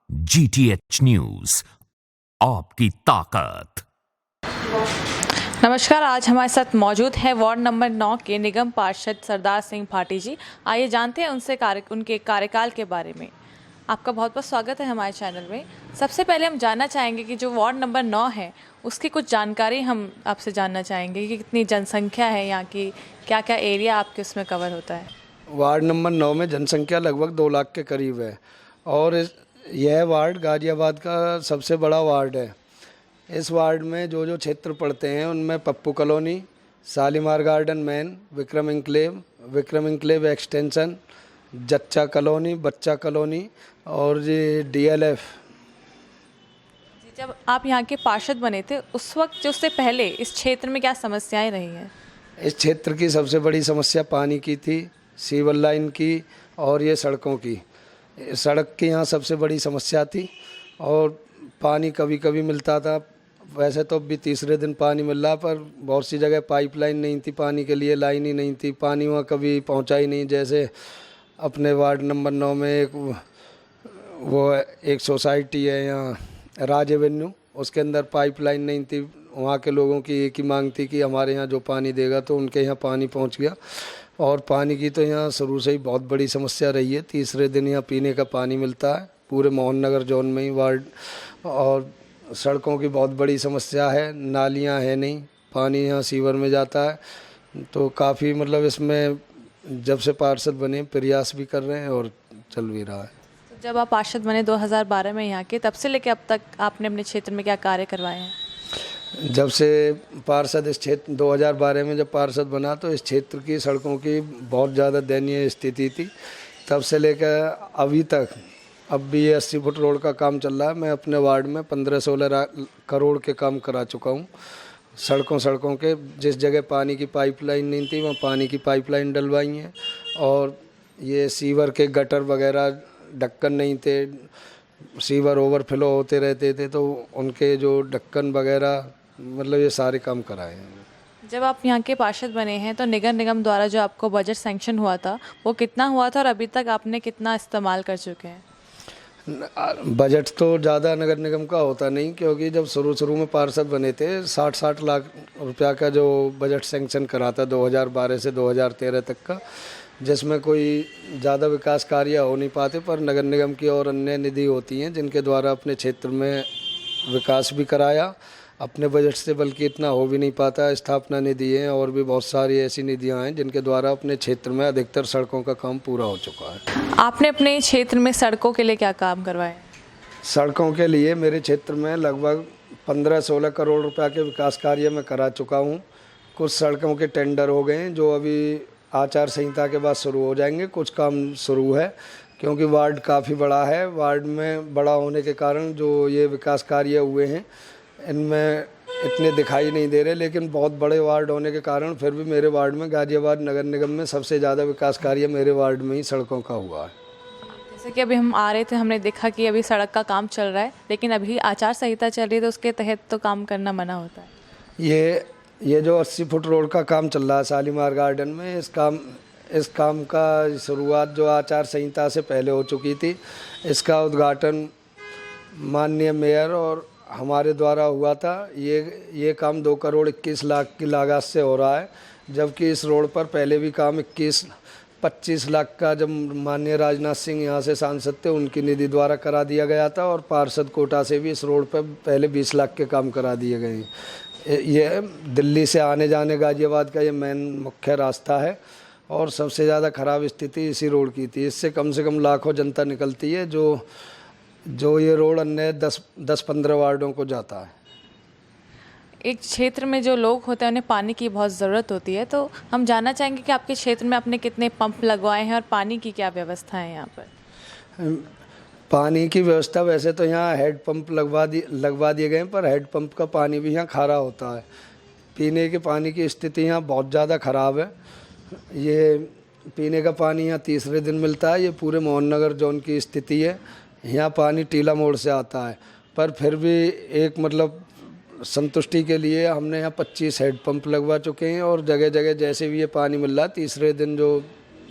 GTH news, आपकी ताकत। नमस्कार, आज हमारे साथ मौजूद है वार्ड नंबर 9 के निगम पार्षद सरदार सिंह भाटी जी। आइए जानते हैं उनसे उनके कार्यकाल के बारे में। आपका बहुत बहुत स्वागत है हमारे चैनल में। सबसे पहले हम जानना चाहेंगे कि जो वार्ड नंबर 9 है उसकी कुछ जानकारी हम आपसे जानना चाहेंगे कि कितनी जनसंख्या है यहाँ की, क्या क्या एरिया आपके उसमें कवर होता है। वार्ड नंबर 9 में जनसंख्या लगभग 2 लाख के करीब है और यह वार्ड गाजियाबाद का सबसे बड़ा वार्ड है। इस वार्ड में जो जो क्षेत्र पड़ते हैं उनमें Pappu colony, Shalimar garden main, Vikram enclave extension, जच्चा कॉलोनी, बच्चा कॉलोनी और ये DLF। जब आप यहाँ के पार्षद बने थे उस वक्त जो उससे पहले इस क्षेत्र में क्या समस्याएं रही हैं? इस क्षेत्र की सबसे बड़ी समस्या पानी की थी, सीवर लाइन की और ये सड़कों की। सड़क की यहाँ सबसे बड़ी समस्या थी और पानी कभी कभी मिलता था। वैसे तो अभी तीसरे दिन पानी मिल रहा, पर बहुत सी जगह पाइपलाइन नहीं थी, पानी के लिए लाइन ही नहीं थी, पानी वहाँ कभी पहुँचा ही नहीं। जैसे अपने वार्ड नंबर 9 में एक सोसाइटी है यहाँ राज एवेन्यू, उसके अंदर पाइपलाइन नहीं थी। वहाँ के लोगों की एक ही मांग थी कि हमारे यहाँ जो पानी देगा, तो उनके यहाँ पानी पहुँच गया। और पानी की तो यहाँ शुरू से ही बहुत बड़ी समस्या रही है। तीसरे दिन यहाँ पीने का पानी मिलता है पूरे मोहन नगर जोन में ही वार्ड। और सड़कों की बहुत बड़ी समस्या है, नालियाँ है नहीं, पानी यहाँ सीवर में जाता है। तो काफ़ी मतलब इसमें जब से पार्षद बने प्रयास भी कर रहे हैं और चल भी रहा है। तो जब आप पार्षद बने 2012 में यहाँ के, तब से लेकर अब तक आपने अपने क्षेत्र में क्या कार्य करवाए हैं? जब से पार्षद इस क्षेत्र 2012 में जब पार्षद बना तो इस क्षेत्र की सड़कों की बहुत ज़्यादा दयनीय स्थिति थी। तब से लेकर अभी तक अब भी ये 80 फुट रोड का काम चल रहा है। मैं अपने वार्ड में 15-16 करोड़ के काम करा चुका हूँ। सड़कों के जिस जगह पानी की पाइपलाइन नहीं थी वहाँ पानी की पाइपलाइन डलवाई हैं। और ये सीवर के गटर वगैरह ढक्कन नहीं थे, सीवर ओवरफ्लो होते रहते थे, तो उनके जो ढक्कन वगैरह मतलब ये सारे काम कराए हैं। जब आप यहाँ के पार्षद बने हैं तो नगर निगम द्वारा जो आपको बजट सैंक्शन हुआ था वो कितना हुआ था और अभी तक आपने कितना इस्तेमाल कर चुके हैं? बजट तो ज़्यादा नगर निगम का होता नहीं, क्योंकि जब शुरू में पार्षद बने थे 60 लाख रुपया का जो बजट सैंक्शन करा था 2012 से 2013 तक का, जिसमें कोई ज़्यादा विकास कार्य हो नहीं पाते। पर नगर निगम की और अन्य निधि होती हैं जिनके द्वारा अपने क्षेत्र में विकास भी कराया अपने बजट से, बल्कि इतना हो भी नहीं पाता। स्थापना निधि है और भी बहुत सारी ऐसी निधियां हैं जिनके द्वारा अपने क्षेत्र में अधिकतर सड़कों का काम पूरा हो चुका है। आपने अपने क्षेत्र में सड़कों के लिए क्या काम करवाए? सड़कों के लिए मेरे क्षेत्र में लगभग 15-16 करोड़ रुपया के विकास कार्य मैं करा चुका हूँ। कुछ सड़कों के टेंडर हो गए हैं जो अभी आचार संहिता के बाद शुरू हो जाएंगे। कुछ काम शुरू है क्योंकि वार्ड काफ़ी बड़ा है। वार्ड में बड़ा होने के कारण जो ये विकास कार्य हुए हैं इनमें इतने दिखाई नहीं दे रहे, लेकिन बहुत बड़े वार्ड होने के कारण फिर भी मेरे वार्ड में गाजियाबाद नगर निगम में सबसे ज़्यादा विकास कार्य मेरे वार्ड में ही सड़कों का हुआ है। जैसे कि अभी हम आ रहे थे, हमने देखा कि अभी सड़क का काम चल रहा है, लेकिन अभी आचार संहिता चल रही है तो उसके तहत तो काम करना मना होता है। ये जो 80 फुट रोड का काम चल रहा है शालीमार गार्डन में, इस काम का शुरुआत जो आचार संहिता से पहले हो चुकी थी। इसका उद्घाटन माननीय मेयर और हमारे द्वारा हुआ था। ये काम 2 करोड़ 21 लाख की लागत से हो रहा है, जबकि इस रोड पर पहले भी काम 25 लाख का जब माननीय राजनाथ सिंह यहाँ से सांसद थे उनकी निधि द्वारा करा दिया गया था। और पार्षद कोटा से भी इस रोड पर पहले 20 लाख के काम करा दिए गए हैं। ये दिल्ली से आने जाने गाजियाबाद का ये मेन मुख्य रास्ता है और सबसे ज़्यादा ख़राब स्थिति इसी रोड की थी। इससे कम से कम लाखों जनता निकलती है जो ये रोड अन्य 10-15 वार्डों को जाता है। एक क्षेत्र में जो लोग होते हैं उन्हें पानी की बहुत ज़रूरत होती है, तो हम जानना चाहेंगे कि आपके क्षेत्र में आपने कितने पंप लगवाए हैं और पानी की क्या व्यवस्था है यहाँ पर? पानी की व्यवस्था वैसे तो यहाँ हेड पंप लगवा दिए गए हैं, पर हेड पंप का पानी भी यहाँ खारा होता है। पीने के पानी की स्थिति यहाँ बहुत ज़्यादा ख़राब है। ये पीने का पानी यहाँ तीसरे दिन मिलता है। ये पूरे मोहन नगर जोन की स्थिति है। यहाँ पानी टीला मोड़ से आता है, पर फिर भी एक मतलब संतुष्टि के लिए हमने यहाँ 25 हेड पंप लगवा चुके हैं। और जगह जगह जैसे भी ये पानी मिल रहा है, तीसरे दिन जो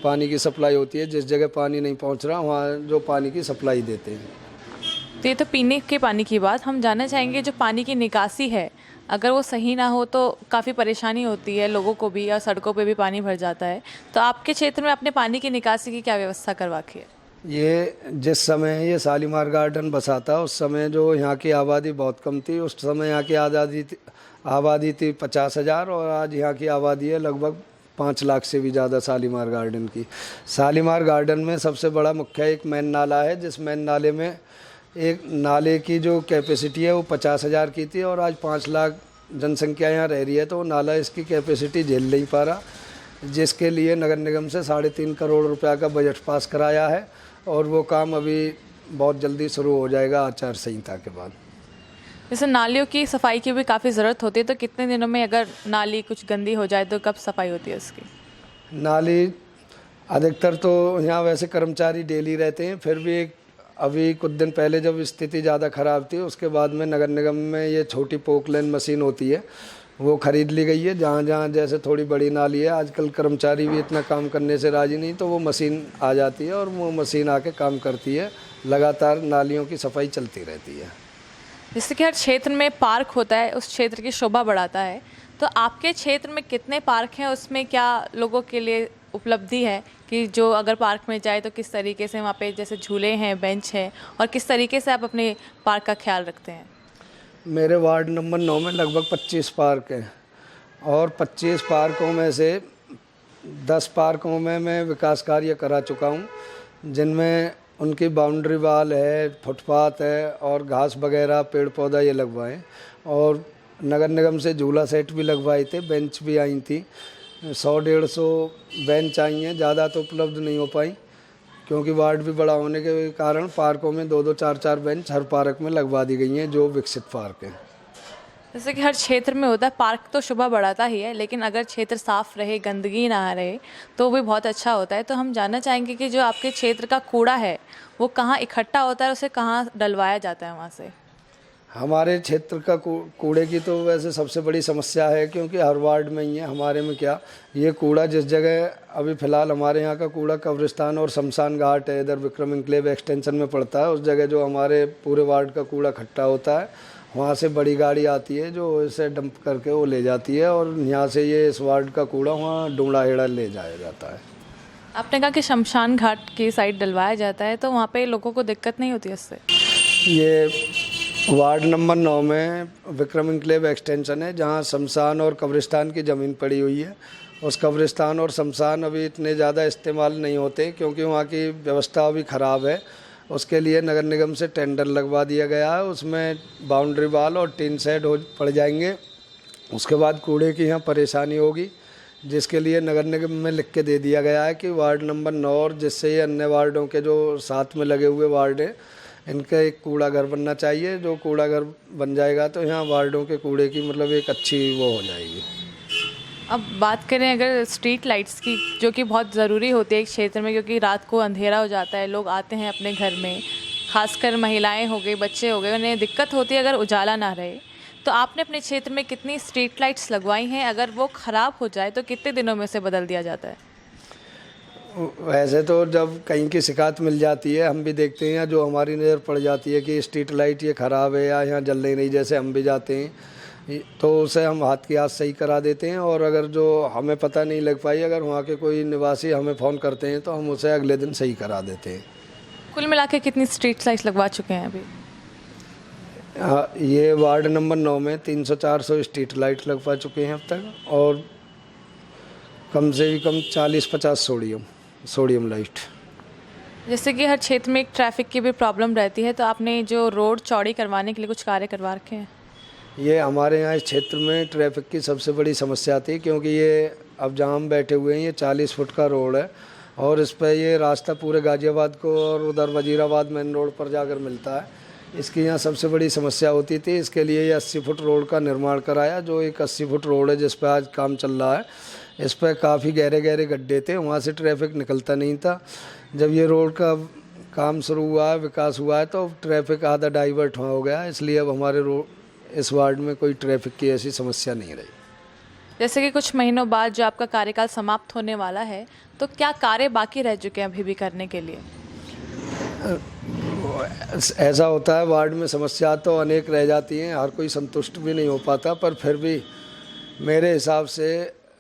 पानी की सप्लाई होती है, जिस जगह पानी नहीं पहुँच रहा वहाँ जो पानी की सप्लाई देते हैं। तो ये तो पीने के पानी की बात, हम जानना चाहेंगे जो पानी की निकासी है, अगर वो सही ना हो तो काफ़ी परेशानी होती है लोगों को भी, या सड़कों पे भी पानी भर जाता है। तो आपके क्षेत्र में आपने पानी की निकासी की क्या व्यवस्था करवा रखी है? ये जिस समय ये शालीमार गार्डन बसा था उस समय जो यहाँ की आबादी बहुत कम थी। उस समय यहाँ की आबादी थी 50,000 और आज यहाँ की आबादी है लगभग 5 लाख से भी ज़्यादा शालीमार गार्डन की। शालीमार गार्डन में सबसे बड़ा मुख्य एक मेन नाला है, जिस मेन नाले में एक नाले की जो कैपेसिटी है वो 50,000 की थी और आज 5 लाख जनसंख्या यहाँ रह रही है, तो वो नाला इसकी कैपेसिटी झेल नहीं पा रहा, जिसके लिए नगर निगम से 3.5 करोड़ रुपया का बजट पास कराया है और वो काम अभी बहुत जल्दी शुरू हो जाएगा आचार संहिता के बाद। जैसे नालियों की सफाई की भी काफ़ी ज़रूरत होती है, तो कितने दिनों में अगर नाली कुछ गंदी हो जाए तो कब सफाई होती है उसकी? नाली अधिकतर तो यहाँ वैसे कर्मचारी डेली रहते हैं, फिर भी अभी कुछ दिन पहले जब स्थिति ज़्यादा ख़राब थी उसके बाद में नगर निगम में ये छोटी पोकलेन मशीन होती है वो ख़रीद ली गई है। जहाँ जहाँ जैसे थोड़ी बड़ी नाली है, आजकल कर्मचारी भी इतना काम करने से राज़ी नहीं, तो वो मशीन आ जाती है और वो मशीन आके काम करती है, लगातार नालियों की सफाई चलती रहती है। जैसे कि हर क्षेत्र में पार्क होता है, उस क्षेत्र की शोभा बढ़ाता है, तो आपके क्षेत्र में कितने पार्क हैं, उसमें क्या लोगों के लिए उपलब्धि है कि जो अगर पार्क में जाए तो किस तरीके से वहाँ पे जैसे झूले हैं, बेंच हैं, और किस तरीके से आप अपने पार्क का ख्याल रखते हैं? मेरे वार्ड नंबर 9 में लगभग 25 पार्क हैं और 25 पार्कों में से 10 पार्कों में मैं विकास कार्य करा चुका हूँ, जिनमें उनकी बाउंड्री वॉल है, फुटपाथ है और घास वगैरह पेड़ पौधा ये लगवाए और नगर निगम से झूला सेट भी लगवाए थे, बेंच भी आई थी। 100-150 बेंच आई हैं, ज़्यादा तो उपलब्ध नहीं हो पाई क्योंकि वार्ड भी बड़ा होने के कारण पार्कों में 2-2, 4-4 बेंच हर पार्क में लगवा दी गई हैं जो विकसित पार्क हैं। जैसे कि हर क्षेत्र में होता है, पार्क तो शोभा बढ़ाता ही है, लेकिन अगर क्षेत्र साफ रहे, गंदगी ना रहे तो भी बहुत अच्छा होता है। तो हम जानना चाहेंगे कि जो आपके क्षेत्र का कूड़ा है वो कहाँ इकट्ठा होता है, उसे कहाँ डलवाया जाता है वहाँ से? हमारे क्षेत्र का कूड़े की तो वैसे सबसे बड़ी समस्या है क्योंकि हर वार्ड में ही है। हमारे में क्या, ये कूड़ा जिस जगह अभी फ़िलहाल हमारे यहाँ का कूड़ा कब्रिस्तान और शमशान घाट है, इधर विक्रम इंक्लेव एक्सटेंशन में पड़ता है, उस जगह जो हमारे पूरे वार्ड का कूड़ा इकट्ठा होता है, वहाँ से बड़ी गाड़ी आती है जो इसे डंप करके वो ले जाती है और यहाँ से ये इस वार्ड का कूड़ा वहाँ डूंगड़ाहेड़ा ले जाया जाता है। आपने कहा कि शमशान घाट की साइड डलवाया जाता है, तो वहाँ पे लोगों को दिक्कत नहीं होती इससे? ये वार्ड नंबर 9 में विक्रम इंक्लेव एक्सटेंशन है जहाँ शमशान और कब्रिस्तान की ज़मीन पड़ी हुई है। उस कब्रिस्तान और शमशान अभी इतने ज़्यादा इस्तेमाल नहीं होते क्योंकि वहाँ की व्यवस्था अभी ख़राब है। उसके लिए नगर निगम से टेंडर लगवा दिया गया है, उसमें बाउंड्री वॉल और टीन शेड पड़ जाएंगे। उसके बाद कूड़े की यहाँ परेशानी होगी, जिसके लिए नगर निगम में लिख के दे दिया गया है कि वार्ड नंबर 9 और जिससे ये अन्य वार्डों के जो साथ में लगे हुए वार्ड हैं इनका एक कूड़ा घर बनना चाहिए। जो कूड़ा घर बन जाएगा तो यहाँ वार्डों के कूड़े की मतलब एक अच्छी वो हो जाएगी। अब बात करें अगर स्ट्रीट लाइट्स की, जो कि बहुत ज़रूरी होती है एक क्षेत्र में, क्योंकि रात को अंधेरा हो जाता है, लोग आते हैं अपने घर में, खासकर महिलाएं हो गई, बच्चे हो गए, उन्हें दिक्कत होती है अगर उजाला ना रहे। तो आपने अपने क्षेत्र में कितनी स्ट्रीट लाइट्स लगवाई हैं? अगर वो ख़राब हो जाए तो कितने दिनों में से बदल दिया जाता है? वैसे तो जब कहीं की शिकायत मिल जाती है हम भी देखते हैं, जो हमारी नज़र पड़ जाती है कि स्ट्रीट लाइट ये ख़राब है या यहाँ जल नहीं रही, जैसे हम भी जाते हैं तो उसे हम हाथ की हाथ सही करा देते हैं। और अगर जो हमें पता नहीं लग पाई, अगर वहाँ के कोई निवासी हमें फ़ोन करते हैं तो हम उसे अगले दिन सही करा देते हैं। कुल मिला के कितनी स्ट्रीट लाइट्स लगवा चुके हैं अभी? ये वार्ड नंबर 9 में 300-400 स्ट्रीट लाइट लगवा चुके हैं अब तक और कम से कम 40-50 सोडियम लाइट। जैसे कि हर क्षेत्र में एक ट्रैफिक की भी प्रॉब्लम रहती है, तो आपने जो रोड चौड़ी करवाने के लिए कुछ कार्य करवा रखे हैं? ये हमारे यहाँ इस क्षेत्र में ट्रैफिक की सबसे बड़ी समस्या थी क्योंकि ये अब जहाँ हम बैठे हुए हैं ये 40 फुट का रोड है और इस पर ये रास्ता पूरे गाज़ियाबाद को और उधर वजीराबाद मेन रोड पर जाकर मिलता है। इसकी यहाँ सबसे बड़ी समस्या होती थी। इसके लिए ये 80 फुट रोड का निर्माण कराया, जो एक 80 फुट रोड है जिस पर आज काम चल रहा है। इस पर काफ़ी गहरे गहरे गड्ढे थे, वहाँ से ट्रैफिक निकलता नहीं था। जब ये रोड का काम शुरू हुआ है, विकास हुआ है, तो ट्रैफिक आधा डाइवर्ट वहाँ हो गया, इसलिए अब हमारे इस वार्ड में कोई ट्रैफिक की ऐसी समस्या नहीं रही। जैसे कि कुछ महीनों बाद जो आपका कार्यकाल समाप्त होने वाला है, तो क्या कार्य बाकी रह चुके हैं अभी भी करने के लिए? ऐसा होता है, वार्ड में समस्या तो अनेक रह जाती हैं, हर कोई संतुष्ट भी नहीं हो पाता, पर फिर भी मेरे हिसाब से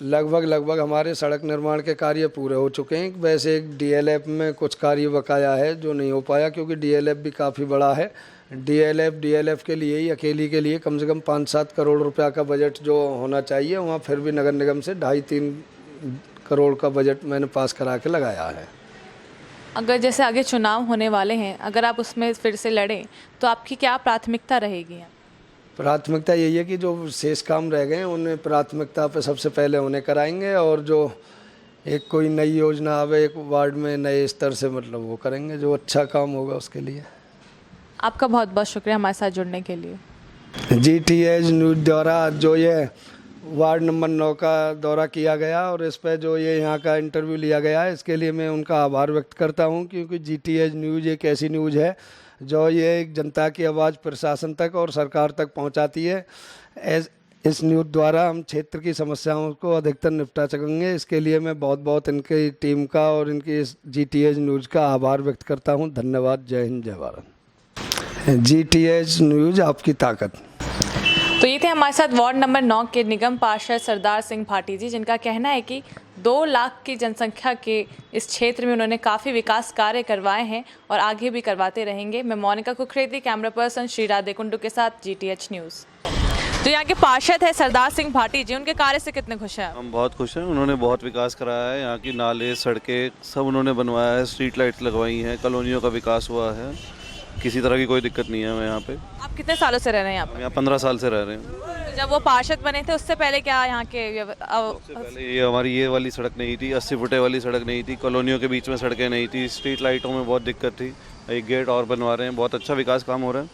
लगभग हमारे सड़क निर्माण के कार्य पूरे हो चुके हैं। वैसे एक डीएलएफ में कुछ कार्य बकाया है जो नहीं हो पाया, क्योंकि डीएलएफ भी काफ़ी बड़ा है। डीएलएफ के लिए ही अकेली के लिए कम से कम 5-7 करोड़ रुपया का बजट जो होना चाहिए, वहाँ फिर भी नगर निगम से 2.5-3 करोड़ का बजट मैंने पास करा के लगाया है। अगर जैसे आगे चुनाव होने वाले हैं, अगर आप उसमें फिर से लड़ें तो आपकी क्या प्राथमिकता रहेगी? प्राथमिकता यही है कि जो शेष काम रह गए हैं उन्हें प्राथमिकता पे सबसे पहले उन्हें कराएंगे, और जो एक कोई नई योजना आवे एक वार्ड में नए स्तर से, मतलब वो करेंगे जो अच्छा काम होगा उसके लिए। आपका बहुत बहुत शुक्रिया हमारे साथ जुड़ने के लिए। GTH न्यूज़ द्वारा जो ये वार्ड नंबर 9 का दौरा किया गया और इस पर जो ये यहाँ का इंटरव्यू लिया गया है, इसके लिए मैं उनका आभार व्यक्त करता हूँ, क्योंकि GTH न्यूज़ एक ऐसी न्यूज़ है जो ये एक जनता की आवाज़ प्रशासन तक और सरकार तक पहुँचाती है। इस न्यूज़ द्वारा हम क्षेत्र की समस्याओं को अधिकतर निपटा सकेंगे। इसके लिए मैं बहुत बहुत इनकी टीम का और इनकी इस GTH न्यूज़ का आभार व्यक्त करता हूँ। धन्यवाद। जय हिंद, जय भारत। GTH न्यूज़ आपकी ताकत। तो ये थे हमारे साथ वार्ड नंबर 9 के निगम पार्षद सरदार सिंह भाटी जी, जिनका कहना है कि 2 लाख की जनसंख्या के इस क्षेत्र में उन्होंने काफ़ी विकास कार्य करवाए हैं और आगे भी करवाते रहेंगे। मैं मोनिका कुकरेती, कैमरा पर्सन श्री राधे कुंडू के साथ GTH न्यूज़। तो यहाँ के पार्षद है सरदार सिंह भाटी जी, उनके कार्य से कितने खुश हैं? हम बहुत खुश हैं। उन्होंने बहुत विकास कराया है, यहाँ की नाले सड़कें सब उन्होंने बनवाया है, स्ट्रीट लाइट्स लगवाई हैं, कॉलोनियों का विकास हुआ है, किसी तरह की कोई दिक्कत नहीं है हमें यहाँ पे। आप कितने सालों से रह रहे हैं यहाँ पे? यहाँ 15 साल से रह रहे हैं। तो जब वो पार्षद बने थे उससे पहले क्या यहाँ के सबसे पहले ये हमारी ये वाली सड़क नहीं थी, 80 फुटे वाली सड़क नहीं थी, कॉलोनियों के बीच में सड़कें नहीं थी, स्ट्रीट लाइटों में बहुत दिक्कत थी। एक गेट और बनवा रहे हैं, बहुत अच्छा विकास काम हो रहा है,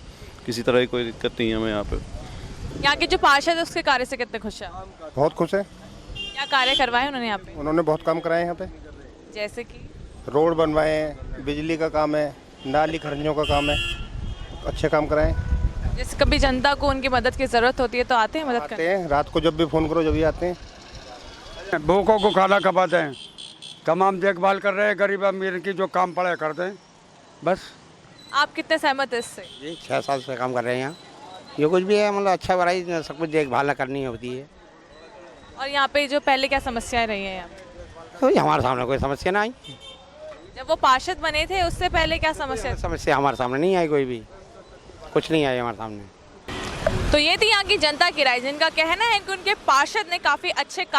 किसी तरह की कोई दिक्कत नहीं है हमें यहाँ पे। यहाँ के जो पार्षद है उसके कार्य से कितने खुश हैं? बहुत खुश है। क्या कार्य करवाए उन्होंने यहाँ पे? उन्होंने बहुत काम कराए यहाँ पे, जैसे कि रोड बनवाए हैं, बिजली का काम है, नाली खरंजों का काम है, अच्छे काम कराए। जैसे कभी जनता को उनकी मदद की ज़रूरत होती है तो आते हैं मदद आते करने? हैं, रात को जब भी फ़ोन करो जब भी आते हैं। भूखों को खाना खपाते हैं, तमाम देखभाल कर रहे हैं, गरीब अमीर की जो काम पड़े करते हैं, बस। आप कितने सहमत हैं इससे? जी 6 साल से काम कर रहे हैं यहाँ। जो कुछ भी है मतलब अच्छा बड़ा ही सब कुछ देखभाल करनी होती है। और यहाँ पे जो पहले क्या समस्याएं रही हैं यहाँ पे? तो ये हमारे सामने कोई समस्या ना आई। जब वो पार्षद बने थे उससे पहले क्या समस्या? समस्या हमारे सामने नहीं आई, कोई भी कुछ नहीं आई हमारे सामने। तो ये थी यहाँ की जनता की राय, जिनका कहना है कि उनके पार्षद ने काफ़ी अच्छे काम